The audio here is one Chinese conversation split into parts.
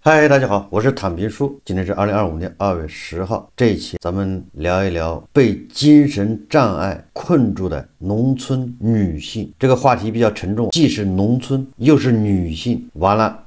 嗨，大家好，我是坦平叔。今天是2025年2月10号，这一期咱们聊一聊被精神障碍困住的农村女性。这个话题比较沉重，既是农村，又是女性，完了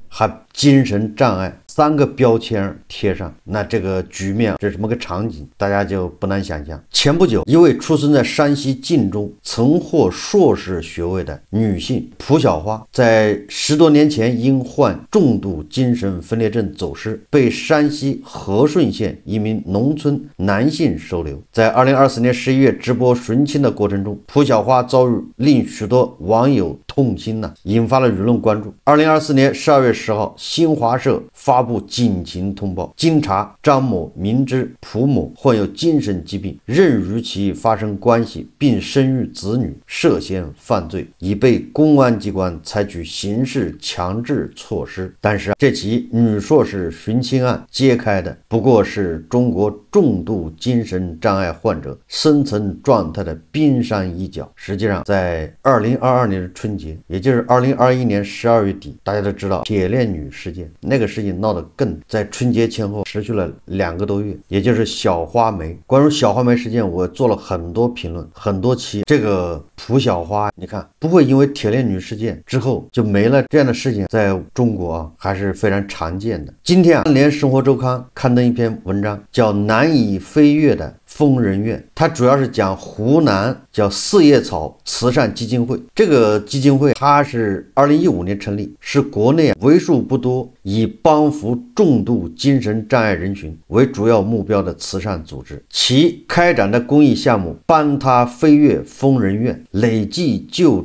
还精神障碍，3个标签贴上，那这个局面这是什么个场景，大家就不难想象。前不久，一位出生在山西晋中，曾获硕士学位的女性蒲小花，在10多年前因患重度精神分裂症走失，被山西和顺县一名农村男性收留。在2024年11月直播寻亲的过程中，蒲小花遭遇令许多网友痛心引发了舆论关注。2024年12月10号，新华社发布警情通报，经查，张某明知蒲某患有精神疾病，任与其发生关系并生育子女，涉嫌犯罪，已被公安机关采取刑事强制措施。但是这起女硕士寻亲案揭开的不过是中国重度精神障碍患者深层状态的冰山一角。实际上在2022年的春节，也就是2021年12月底，大家都知道铁链女事件，那个事情闹得更在春节前后持续了2个多月，也就是小花梅。关于小花梅事件，我做了很多评论，很多期。这个蒲小花，你看不会因为铁链女事件之后就没了，这样的事情在中国还是非常常见的。今天《联生活周刊》刊登一篇文章，叫难以飞跃的疯人院，它主要是讲湖南叫四叶草慈善基金会。这个基金会它是2015年成立，是国内为数不多以帮扶重度精神障碍人群为主要目标的慈善组织。其开展的公益项目帮他飞跃疯人院，累计救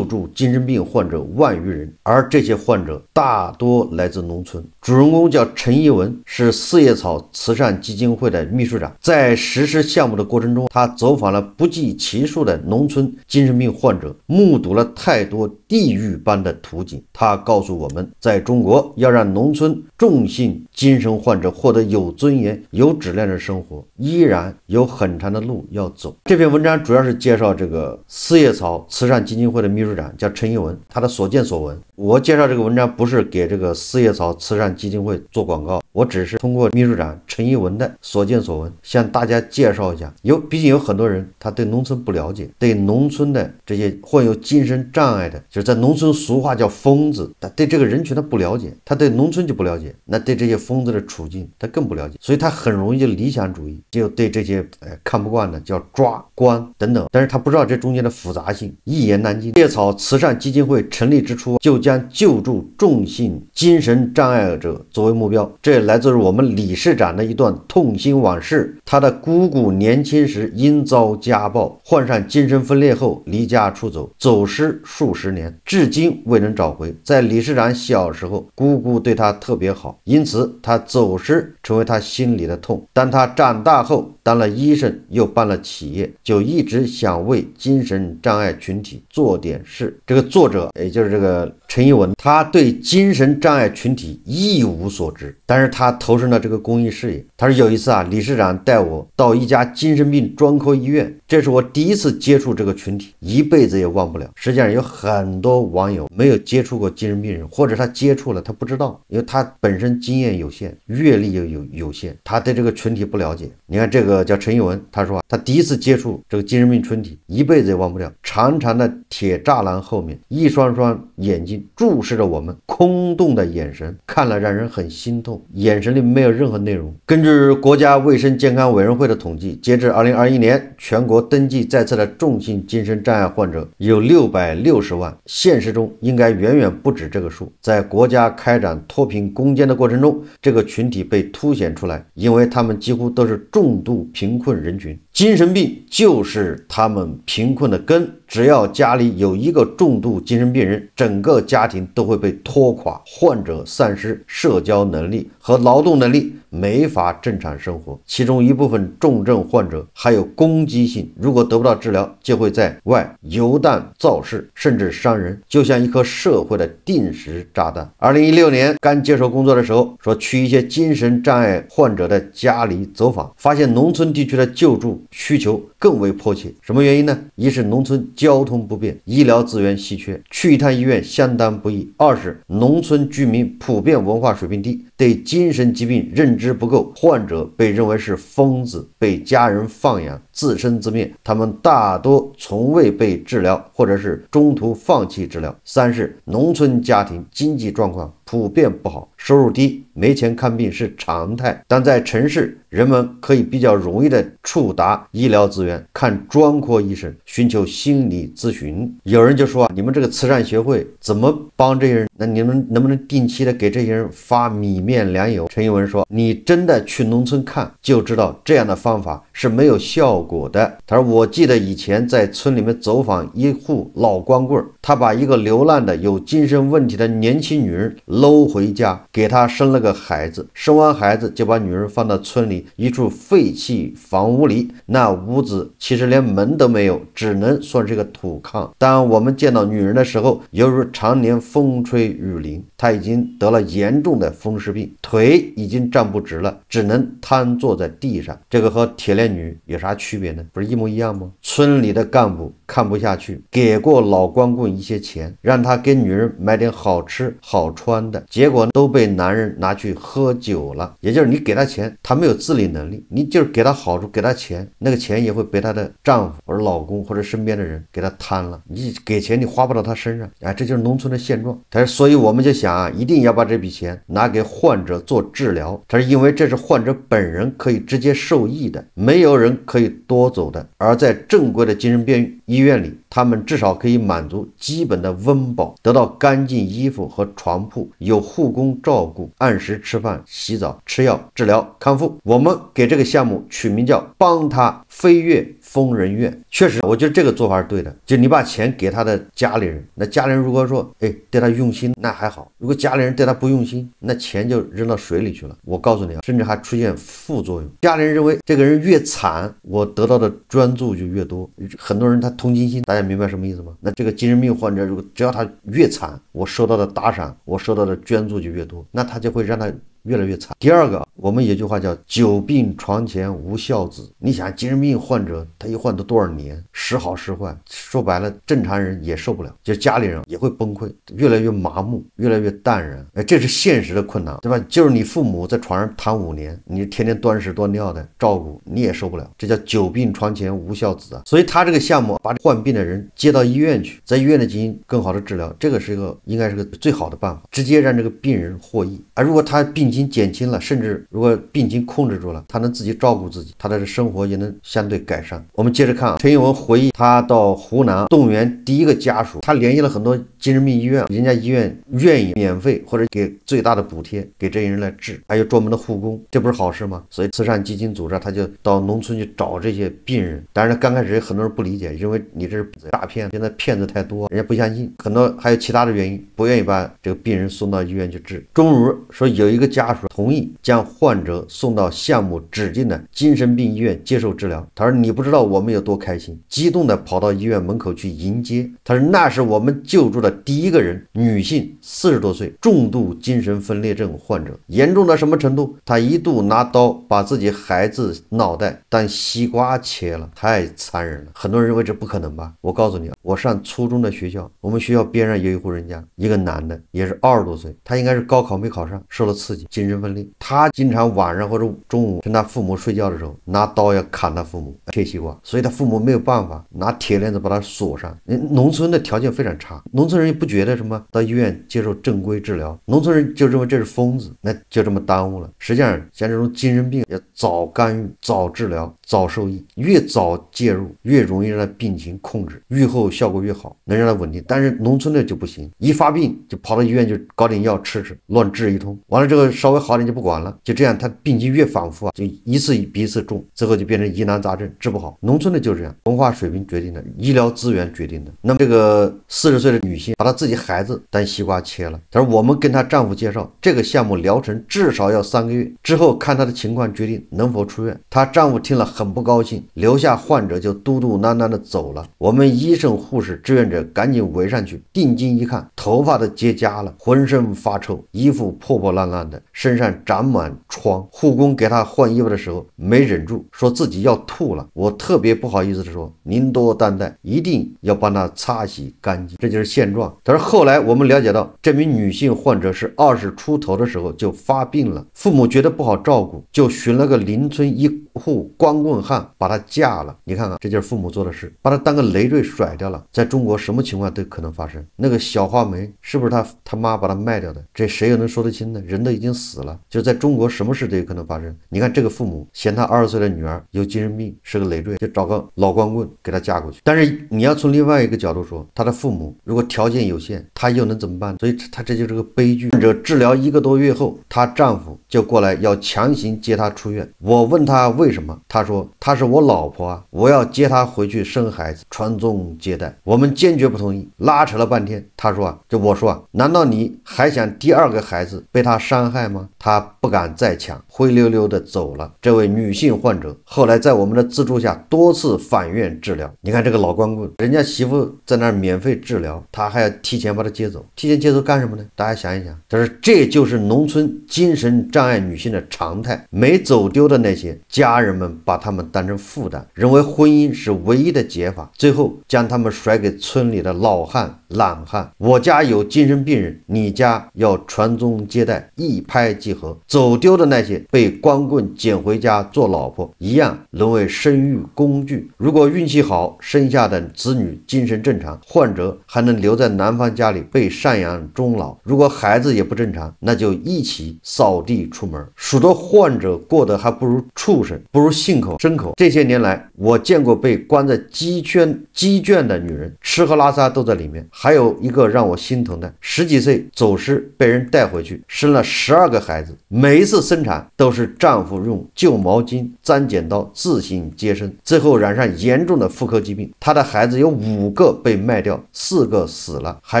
助精神病患者10000余人，而这些患者大多来自农村。主人公叫陈一文，是四叶草慈善基金会的秘书长。在实施项目的过程中，他走访了不计其数的农村精神病患者，目睹了太多地狱般的图景。他告诉我们，在中国要让农村重性精神患者获得有尊严、有质量的生活，依然有很长的路要走。这篇文章主要是介绍这个四叶草慈善基金会的秘书长叫陈一文，他的所见所闻。我介绍这个文章不是给这个四叶草慈善基金会做广告，我只是通过秘书长陈一文的所见所闻向大家介绍一下。毕竟有很多人他对农村不了解，对农村的这些患有精神障碍的，就是在农村俗话叫疯子，他对这个人群他不了解，他对农村就不了解，那对这些疯子的处境他更不了解，所以他很容易就理想主义，就对这些看不惯的叫抓关等等，但是他不知道这中间的复杂性，一言难尽。四叶草慈善基金会成立之初就将救助重性精神障碍者作为目标，这来自于我们理事长的一段痛心往事。他的姑姑年轻时因遭家暴，患上精神分裂后离家出走，走失数十年，至今未能找回。在理事长小时候，姑姑对他特别好，因此他走失成为他心里的痛。当他长大后当了医生，又办了企业，就一直想为精神障碍群体做点事。这个作者也就是这个陈一文，他对精神障碍群体一无所知，但是他投身了这个公益事业。他说有一次理事长带我到一家精神病专科医院，这是我第一次接触这个群体，一辈子也忘不了。实际上有很多网友没有接触过精神病人，或者他接触了他不知道，因为他本身经验有限，阅历又有限，他对这个群体不了解。你看这个叫陈一文，他说他第一次接触这个精神病群体，一辈子也忘不了。长长的铁栅栏后面，一双双眼睛注视着我们，空洞的眼神看了让人很心痛，眼神里没有任何内容。根据国家卫生健康委员会的统计，截至2021年，全国登记在册的重性精神障碍患者有660万，现实中应该远远不止这个数。在国家开展脱贫攻坚的过程中，这个群体被凸显出来，因为他们几乎都是重度贫困人群，精神病就是他们贫困的根。只要家里有一个重度精神病人，整个家庭都会被拖垮，患者丧失社交能力和劳动能力，没法正常生活。其中一部分重症患者还有攻击性，如果得不到治疗，就会在外游荡造势，甚至伤人，就像一颗社会的定时炸弹。2016年刚接手工作的时候，说去一些精神障碍患者的家里走访，发现农村地区的救助需求更为迫切。什么原因呢？一是农村交通不便，医疗资源稀缺，去一趟医院相当不易；二是农村居民普遍文化水平低，对精神疾病认知不够，患者被认为是疯子，被家人放养，自生自灭，他们大多从未被治疗，或者是中途放弃治疗。三是农村家庭经济状况普遍不好，收入低，没钱看病是常态，但在城市，人们可以比较容易的触达医疗资源，看专科医生，寻求心理咨询。有人就说你们这个慈善协会怎么帮这些人？那你们能不能定期的给这些人发米面粮油？陈一文说，你真的去农村看就知道这样的方法是没有效果的。他说，我记得以前在村里面走访一户老光棍，他把一个流浪的有精神问题的年轻女人搂回家，给她生了个孩子，生完孩子就把女人放到村里一处废弃房屋里，那屋子其实连门都没有，只能算是个土炕。当我们见到女人的时候，犹如常年风吹雨淋，她已经得了严重的风湿病，腿已经站不直了，只能瘫坐在地上。这个和铁链女有啥区别呢？不是一模一样吗？村里的干部看不下去，给过老光棍一些钱，让他给女人买点好吃好穿的，结果都被男人拿去喝酒了。也就是你给他钱，他没有自理能力，你就是给他好处，给他钱，那个钱也会被他的丈夫或者老公或者身边的人给他贪了。你给钱你花不到他身上，这就是农村的现状。他说，所以我们就想一定要把这笔钱拿给患者做治疗。他是因为这是患者本人可以直接受益的，没有人可以夺走的。而在正规的精神病医院里，他们至少可以满足基本的温饱，得到干净衣服和床铺，有护工照顾，按时吃饭、洗澡、吃药、治疗、康复。我们给这个项目取名叫帮他飞跃疯人院。确实，我觉得这个做法是对的，就你把钱给他的家里人，那家里人如果说对他用心，那还好；如果家里人对他不用心，那钱就扔到水里去了。我告诉你甚至还出现副作用。家里人认为这个人越惨，我得到的专注就越多。很多人他同情心，大家明白什么意思吗？那这个精神病患者，如果只要他越惨，我收到的打赏，我收到的捐助就越多，那他就会让他越来越惨。第二个，我们有句话叫久病床前无孝子。你想精神病患者他一患都多少年，时好时坏，说白了正常人也受不了，就家里人也会崩溃，越来越麻木，越来越淡然。这是现实的困难，对吧？就是你父母在床上躺5年，你天天端屎端尿的照顾，你也受不了，这叫久病床前无孝子啊。所以他这个项目把患病的人接到医院去，在医院里进行更好的治疗，这个是应该是个最好的办法，直接让这个病人获益。而如果他病情减轻了，甚至如果病情控制住了，他能自己照顾自己，他的生活也能相对改善。我们接着看陈一文回忆他到湖南动员第一个家属，他联系了很多精神病医院，人家医院愿意免费或者给最大的补贴给这些人来治，还有专门的护工，这不是好事吗？所以慈善基金组织他就到农村去找这些病人。当然刚开始很多人不理解，认为你这是诈骗，现在骗子太多，人家不相信，很多还有其他的原因，不愿意把这个病人送到医院去治。终于说有一个家属同意将患者送到项目指定的精神病医院接受治疗。他说，你不知道我们有多开心，激动地跑到医院门口去迎接。他说，那是我们救助的第一个人，女性，40多岁，重度精神分裂症患者，严重到什么程度？他一度拿刀把自己孩子脑袋当西瓜切了，太残忍了。很多人认为这不可能吧？我告诉你，我上初中的学校，我们学校边上有一户人家，一个男的也是20多岁，他应该是高考没考上，受了刺激，精神分裂。他经常晚上或者中午跟他父母睡觉的时候，拿刀要砍他父母，切西瓜，所以他父母没有办法，拿铁链子把他锁上。农村的条件非常差，农村人也不觉得什么到医院接受正规治疗，农村人就认为这是疯子，那就这么耽误了。实际上像这种精神病要早干预、早治疗、早受益，越早介入越容易让他病情控制，愈后效果越好，能让他稳定。但是农村的就不行，一发病就跑到医院就搞点药吃，乱治一通，完了之后稍微好点就不管了，就这样他病情越反复就一次比一次重，最后就变成疑难杂症，治不好。农村的就这样，文化水平决定的，医疗资源决定的。那么这个40岁的女性把她自己孩子当西瓜切了，她说我们跟她丈夫介绍这个项目疗程至少要3个月，之后看她的情况决定能否出院。她丈夫听了很不高兴，留下患者就嘟嘟囔囔的走了。我们医生、护士、志愿者赶紧围上去，定睛一看，头发都结痂了，浑身发臭，衣服破破烂烂的，身上长满疮。护工给他换衣服的时候没忍住，说自己要吐了。我特别不好意思的说，您多担待，一定要帮他擦洗干净。这就是现状。但是后来我们了解到，这名女性患者是20出头的时候就发病了，父母觉得不好照顾，就寻了个邻村一户光棍汉把她嫁了。你看看，这就是父母做的事，把她当个累赘甩掉了。在中国什么情况都可能发生。那个小花梅是不是他妈把她卖掉的？这谁又能说得清呢？人都已经死了，就在中国什么事都有可能发生。你看这个父母嫌他20岁的女儿有精神病，是个累赘，就找个老光棍给她嫁过去。但是你要从另外一个角度说，他的父母如果条件有限，他又能怎么办？所以他这就是个悲剧。患者治疗1个多月后，她丈夫就过来要强行接她出院。我问他为什么，他说她是我老婆啊，我要接她回去生孩子，传宗接代。我们坚决不同意，拉扯了半天。他说啊，就我说啊，难道你还想第2个孩子被他伤害吗？他不敢再抢，灰溜溜的走了。这位女性患者后来在我们的资助下多次返院治疗。你看这个老光棍，人家媳妇在那儿免费治疗，他还要提前把他接走。提前接走干什么呢？大家想一想，这就是农村精神障碍女性的常态。没走丢的那些家人们把他们当成负担，认为婚姻是唯一的解法，最后将他们甩给村里的老汉懒汉。我家有精神病人，你家要传宗接代，一拍即合。走丢的那些被光棍捡回家做老婆，一样沦为生育工具。如果运气好，生下的子女精神正常，患者还能留在男方家里被赡养终老。如果孩子也不正常，那就一起扫地出门。许多患者过得还不如畜生，不如牲口。这些年来，我见过被关在鸡圈的女人，吃喝拉撒都在里面。还有一个让我心疼的，10几岁走失被人带回去，生了12个孩子，每一次生产都是丈夫用旧毛巾粘剪刀自行接生，最后染上严重的妇科疾病。她的孩子有5个被卖掉，4个死了，还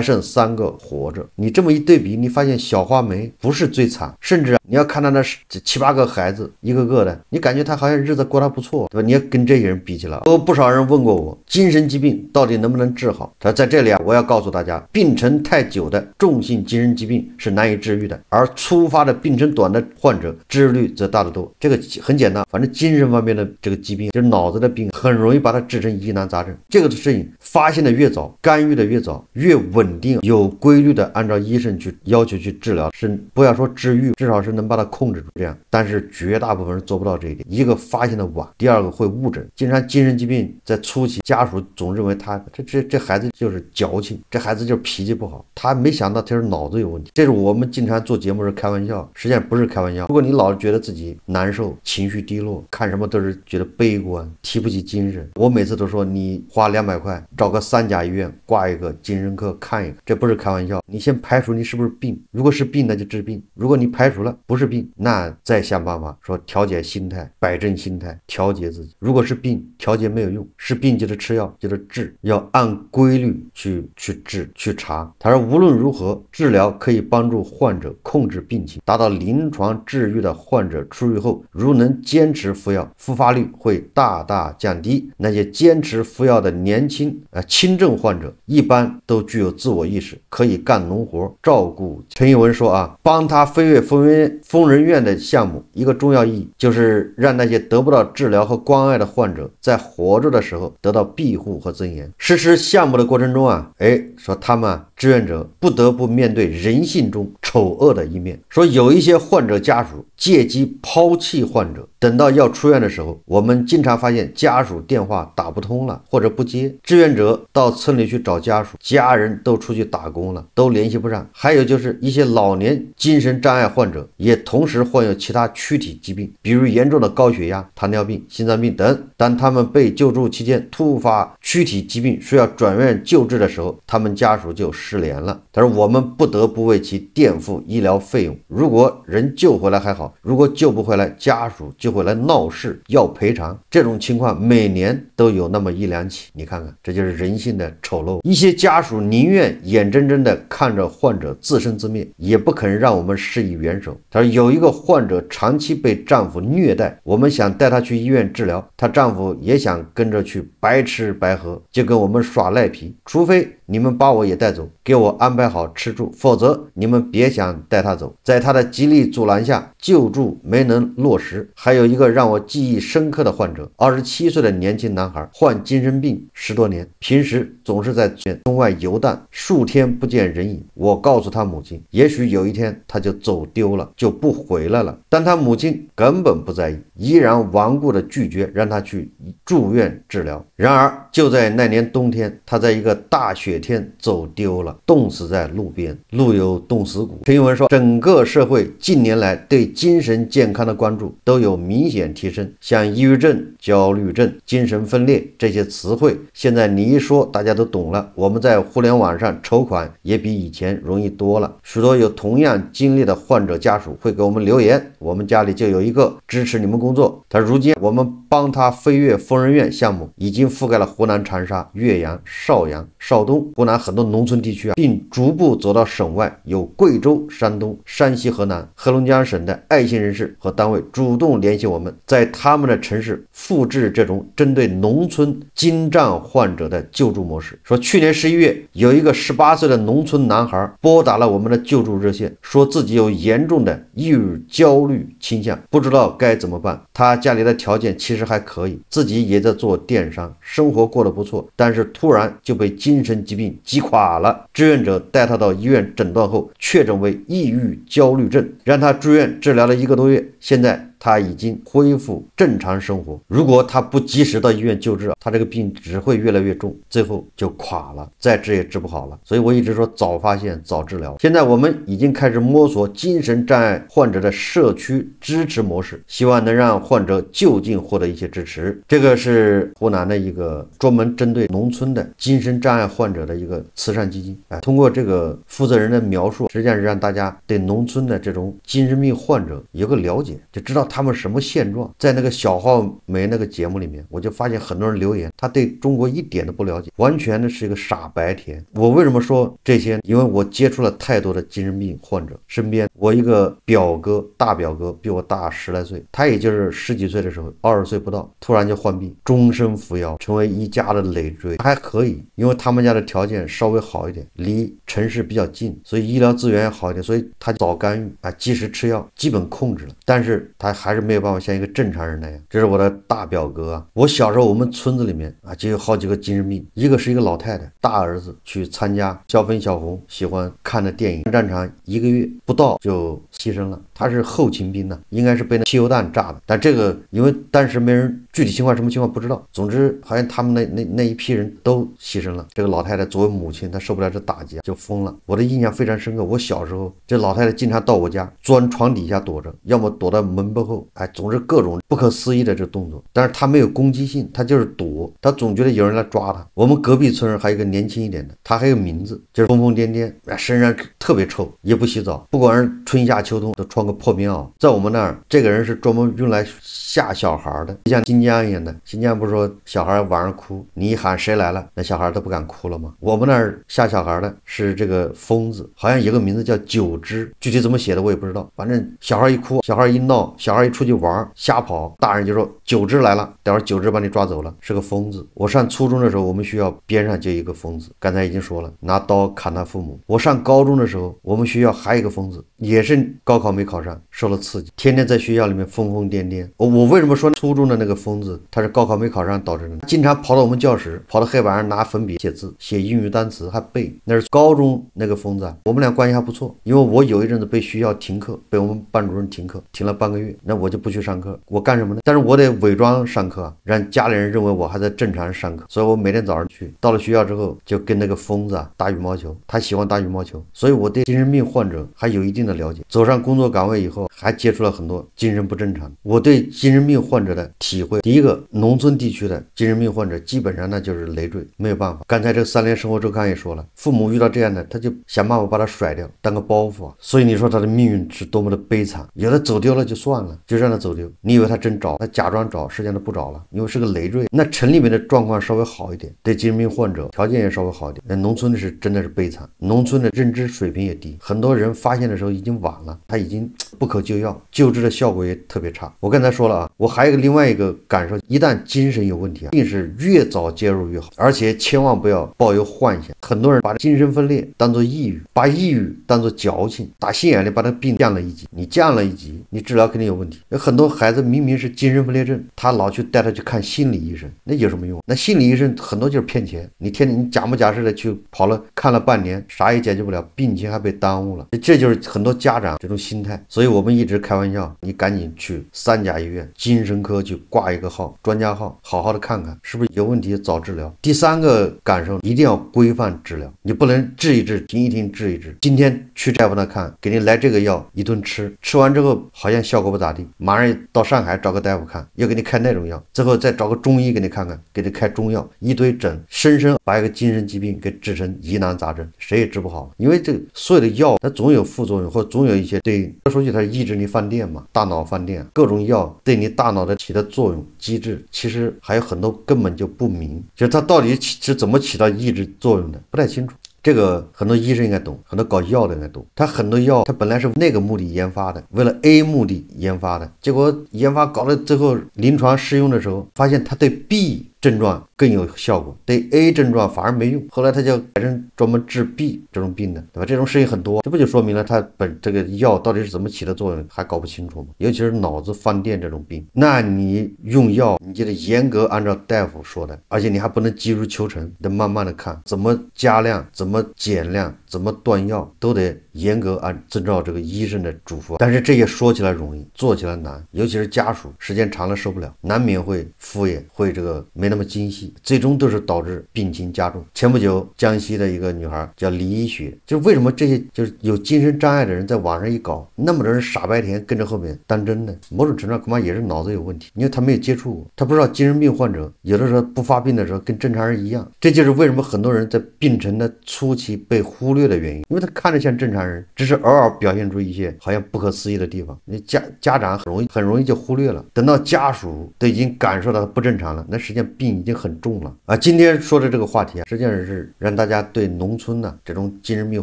剩3个活着。你这么一对比，你发现小花梅不是最惨，甚至你要看她那7、8个孩子，一个个的，你感觉她好像日子过得不错，对吧？你要跟这些人比起来，有不少人问过我，精神疾病到底能不能治好？在这里啊，我要告诉大家，病程太久的重性精神疾病是难以治愈的，而初发的病程短的患者治愈率则大得多。这个很简单，反正精神方面的这个疾病，就是脑子的病，很容易把它治成疑难杂症。这个事情发现的越早，干预的越早，越稳定，有规律的按照医生去要求去治疗，是不要说治愈，至少是能把它控制住这样。但是绝大部分人做不到这一点，一个发现的晚，第二个会误诊。经常精神疾病在初期，家属总认为他这孩子就是矫情，这孩子就是脾气不好，他没想到他是脑子有问题。这是我们经常做节目时开玩笑，实际上不是开玩笑。如果你老是觉得自己难受，情绪低落，看什么都是觉得悲观，提不起精神，我每次都说你花200块找个3甲医院挂一个精神科看一个，这不是开玩笑。你先排除你是不是病，如果是病那就治病，如果你排除了不是病，那再想办法说调节心态，摆正心态，调节自己。如果是病，调节没有用，是病就得吃药，就得治，要按规律去治去查。他说无论如何，治疗可以帮助患者控制病情，达到临床治愈的患者出狱后，如能坚持服药，复发率会大大降低。那些坚持服药的年轻轻症患者一般都具有自我意识，可以干农活，照顾。陈一文说啊，帮他飞跃疯人院的项目一个重要意义就是让那些得不到治疗和关爱的患者在活着的时候得到庇护和尊严。实施项目的过程中啊，说他们志愿者不得不面对人性中丑恶的一面，说有一些患者家属借机抛弃患者，等到要出院的时候，我们经常发现家属电话打不通了或者不接，志愿者到村里去找家属，家人都出去打工了，都联系不上。还有就是一些老年精神障碍患者也同时患有其他躯体疾病，比如严重的高血压、糖尿病、心脏病等。当他们被救助期间突发躯体疾病需要转院救治的时候，他们家属就失联了。但是我们不得不为其垫付医疗费用，如果人救回来还好，如果救不回来，家属就就会来闹事要赔偿，这种情况每年都有那么一两起。你看看，这就是人性的丑陋。一些家属宁愿眼睁睁地看着患者自生自灭，也不肯让我们施以援手。他说有一个患者长期被丈夫虐待，我们想带她去医院治疗，她丈夫也想跟着去白吃白喝，就跟我们耍赖皮，除非你们把我也带走，给我安排好吃住，否则你们别想带她走。在她的极力阻拦下，救助没能落实。还有一个让我记忆深刻的患者，27岁的年轻男孩，患精神病10多年，平时总是在村外游荡，数天不见人影。我告诉他母亲，也许有一天他就走丢了，就不回来了。但他母亲根本不在意，依然顽固地拒绝让他去住院治疗。然而就在那年冬天，他在一个大雪天走丢了，冻死在路边，路有冻死骨。陈玉文说，整个社会近年来对精神健康的关注都有明显提升，像抑郁症、焦虑症、精神分裂这些词汇，现在你一说大家都懂了。我们在互联网上筹款也比以前容易多了，许多有同样经历的患者家属会给我们留言，我们家里就有一个支持你们工作。他如今我们帮他飞跃疯人院项目已经覆盖了湖南长沙、岳阳、邵阳、邵东，湖南很多农村地区并逐步走到省外，有贵州、山东、山西、河南、黑龙江省的爱心人士和单位主动联系我们，在他们的城市复制这种针对农村精障患者的救助模式。说去年11月，有一个18岁的农村男孩拨打了我们的救助热线，说自己有严重的抑郁焦虑倾向，不知道该怎么办。他家里的条件其实还可以，自己也在做电商，生活过得不错，但是突然就被精神疾病击垮了。志愿者带他到医院诊断后，确诊为抑郁焦虑症，让他住院治疗了1个多月，现在他已经恢复正常生活。如果他不及时到医院救治，他这个病只会越来越重，最后就垮了，再治也治不好了。所以我一直说早发现早治疗。现在我们已经开始摸索精神障碍患者的社区支持模式，希望能让患者就近获得一些支持。这个是湖南的一个专门针对农村的精神障碍患者的一个慈善基金。通过这个负责人的描述，实际上是让大家对农村的这种精神病患者有个了解，就知道他们什么现状。在那个小浩梅那个节目里面，我就发现很多人留言，他对中国一点都不了解，完全的是一个傻白甜。我为什么说这些？因为我接触了太多的精神病患者，身边我一个表哥，大表哥比我大10来岁，他也就是10几岁的时候，20岁不到，突然就患病，终身服药，成为一家的累赘。还可以，因为他们家的条件稍微好一点，离城市比较近，所以医疗资源也好一点，所以他早干预及时吃药，基本控制了。但是他还是没有办法像一个正常人那样。这是我的大表哥啊。我小时候我们村子里面就有好几个精神病，一个是一个老太太，大儿子去参加小粉小红喜欢看的电影，战场1个月不到就牺牲了。他是后勤兵呢，应该是被那汽油弹炸的，但这个因为当时没人具体情况什么情况不知道，总之好像他们那一批人都牺牲了。这个老太太作为母亲，她受不了这打击就疯了。我的印象非常深刻，我小时候这老太太经常到我家钻床底下躲着，要么躲到门背后，总之各种不可思议的这动作。但是她没有攻击性，她就是躲，她总觉得有人来抓她。我们隔壁村还有一个年轻一点的，他还有名字，就是疯疯癫癫，身上特别臭，也不洗澡，不管是春夏秋冬都穿个破棉袄。在我们那儿，这个人是专门用来吓小孩的，像新疆一样的。新疆不是说小孩晚上哭，你一喊谁来了，那小孩都不敢哭了吗？我们那儿吓小孩的是这个疯子，好像有个名字叫9只，具体怎么写的我也不知道。反正小孩一哭，小孩一闹，小孩一出去玩瞎跑，大人就说9只来了，待会儿9只把你抓走了，是个疯子。我上初中的时候，我们学校边上就有一个疯子，刚才已经说了，拿刀砍他父母。我上高中的时候，我们学校还有一个疯子，也是高考没考上，受了刺激，天天在学校里面疯疯癫癫。我为什么说初中的那个疯子他是高考没考上导致的？经常跑到我们教室，跑到黑板上拿粉笔写字，写英语单词还背。那是高中那个疯子我们俩关系还不错，因为我有一阵子被学校停课，被我们班主任停课，停了半个月，那我就不去上课。我干什么呢？但是我得伪装上课，让家里人认为我还在正常上课，所以我每天早上去，到了学校之后就跟那个疯子打羽毛球，他喜欢打羽毛球，所以我对精神病患者还有一定的了解。走上工作岗位以后还接触了很多精神不正常。我对精神病患者的体会，第一个，农村地区的精神病患者基本上那就是累赘，没有办法。刚才这个3联生活周刊也说了，父母遇到这样的，他就想办法把他甩掉，当个包袱啊。所以你说他的命运是多么的悲惨，有的走丢了就算了，就让他走丢，你以为他真找，他假装找，实际上他不找了，因为是个累赘。那城里面的状况稍微好一点，对精神病患者条件也稍微好一点，那农村的是真的是悲惨，农村的认知水平也低，很多人发现的时候已经晚了，他已经不可救药，救治的效果也特别差。我刚才说了啊，我还有另外一个感受，一旦精神有问题啊，一定是越早介入越好，而且千万不要抱有幻想。很多人把精神分裂当作抑郁，把抑郁当作矫情，打心眼里把他病降了一级，你降了一级，你治疗肯定有问题。有很多孩子明明是精神分裂症，他老去带他去看心理医生，那有什么用？那心理医生很多就是骗钱，你天天你假模假式的去跑了看了半年，啥也解决不了，病情还被耽误了，这就是很多家长这种心态。所以我们一直开玩笑，你赶紧去3甲医院精神科去挂一个号，专家号，好好的看看是不是有问题，早治疗。第3个感受，一定要规范治疗，你不能治一治停一停治一治。今天去大夫那看，给你来这个药一顿吃，吃完之后好像效果不咋地，马上到上海找个大夫看，又给你开那种药，最后再找个中医给你看看，给你开中药，一堆诊，深深把一个精神疾病给治成疑难杂症，谁也治不好。因为这所有的药它总有副作用，或总有一些对，说句它是抑制你放电嘛，大脑放电，各种药对你大脑的起的作用机制，其实还有很多根本就不明，就是它到底是怎么起到抑制作用的，不太清楚。这个很多医生应该懂，很多搞药的应该懂。他很多药，他本来是那个目的研发的，为了 A 目的研发的，结果研发搞到最后临床试用的时候，发现他对 B 症状更有效果，对 A 症状反而没用。后来他就改成专门治 B 这种病的，对吧？这种事情很多，这不就说明了他这个药到底是怎么起的作用，还搞不清楚吗？尤其是脑子放电这种病，那你用药你就得严格按照大夫说的，而且你还不能急如求成，得慢慢的看怎么加量，怎么减量，怎么断药，都得严格遵照这个医生的嘱咐。但是这些说起来容易，做起来难，尤其是家属时间长了受不了，难免会敷衍，会这个没那么精细，最终都是导致病情加重。前不久江西的一个女孩叫李一雪，就是为什么这些就是有精神障碍的人在网上一搞，那么多人傻白甜跟着后面当真的，某种程度上恐怕也是脑子有问题，因为他没有接触过，他不知道精神病患者有的时候不发病的时候跟正常人一样。这就是为什么很多人在病程的初期被忽略的原因，因为他看着像正常人，只是偶尔表现出一些好像不可思议的地方，你家长很容易就忽略了，等到家属都已经感受到他不正常了，那实际上病已经很重了啊。今天说的这个话题啊，实际上是让大家对农村呢这种精神病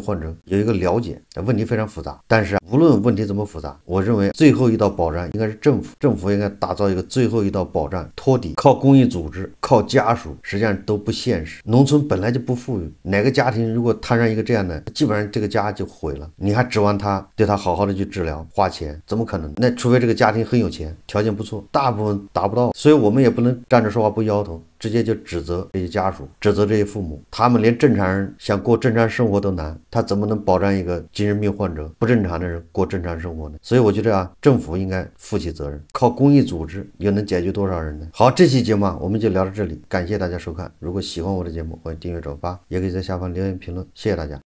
患者有一个了解。问题非常复杂，但是无论问题怎么复杂，我认为最后一道保障应该是政府应该打造一个最后一道保障，托底靠公益组织靠家属实际上都不现实。农村本来就不富裕，哪个家庭如果摊上一个这样的，基本上这个家就毁了，你还指望他对他好好的去治疗花钱，怎么可能？那除非这个家庭很有钱，条件不错，大部分达不到。所以我们也不能站着说话不腰疼，直接就指责这些家属，指责这些父母，他们连正常人想过正常生活都难，他怎么能保障一个精神病患者不正常的人过正常生活呢？所以我觉得啊，政府应该负起责任，靠公益组织又能解决多少人呢？好，这期节目我们就聊到这里，感谢大家收看。如果喜欢我的节目，欢迎订阅转发，也可以在下方留言评论，谢谢大家。